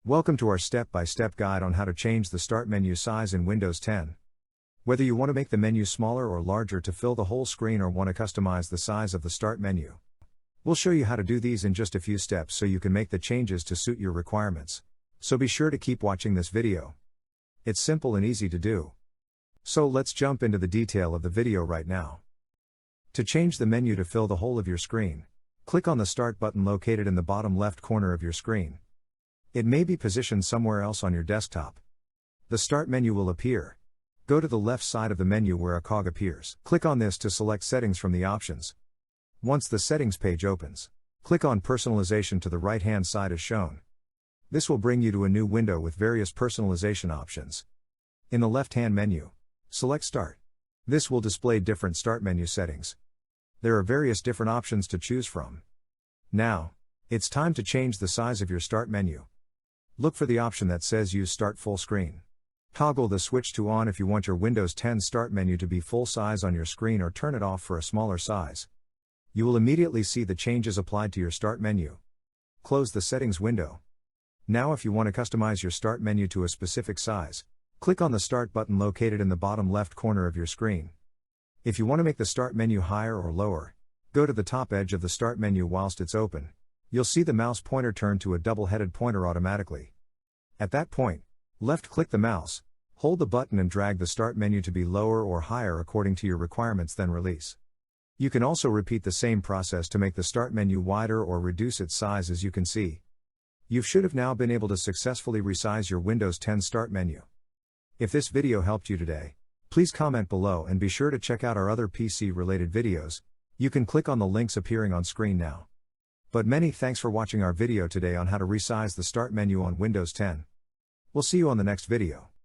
Welcome to our step-by-step guide on how to change the Start menu size in Windows 10. Whether you want to make the menu smaller or larger to fill the whole screen or want to customize the size of the Start menu, we'll show you how to do these in just a few steps so you can make the changes to suit your requirements. So be sure to keep watching this video. It's simple and easy to do. So let's jump into the detail of the video right now. To change the menu to fill the whole of your screen, click on the Start button located in the bottom left corner of your screen. It may be positioned somewhere else on your desktop. The Start menu will appear. Go to the left side of the menu where a cog appears. Click on this to select Settings from the options. Once the Settings page opens, click on Personalization to the right-hand side as shown. This will bring you to a new window with various personalization options. In the left-hand menu, select Start. This will display different Start menu settings. There are various different options to choose from. Now, it's time to change the size of your Start menu. Look for the option that says Use Start Full Screen. Toggle the switch to on if you want your Windows 10 Start menu to be full size on your screen, or turn it off for a smaller size. You will immediately see the changes applied to your Start menu. Close the settings window. Now if you want to customize your Start menu to a specific size, click on the Start button located in the bottom left corner of your screen. If you want to make the Start menu higher or lower, go to the top edge of the Start menu whilst it's open. You'll see the mouse pointer turn to a double-headed pointer automatically. At that point, left-click the mouse, hold the button and drag the Start menu to be lower or higher according to your requirements, then release. You can also repeat the same process to make the Start menu wider or reduce its size. As you can see, you should have now been able to successfully resize your Windows 10 Start menu. If this video helped you today, please comment below and be sure to check out our other PC-related videos. You can click on the links appearing on screen now. But many thanks for watching our video today on how to resize the Start menu on Windows 10. We'll see you on the next video.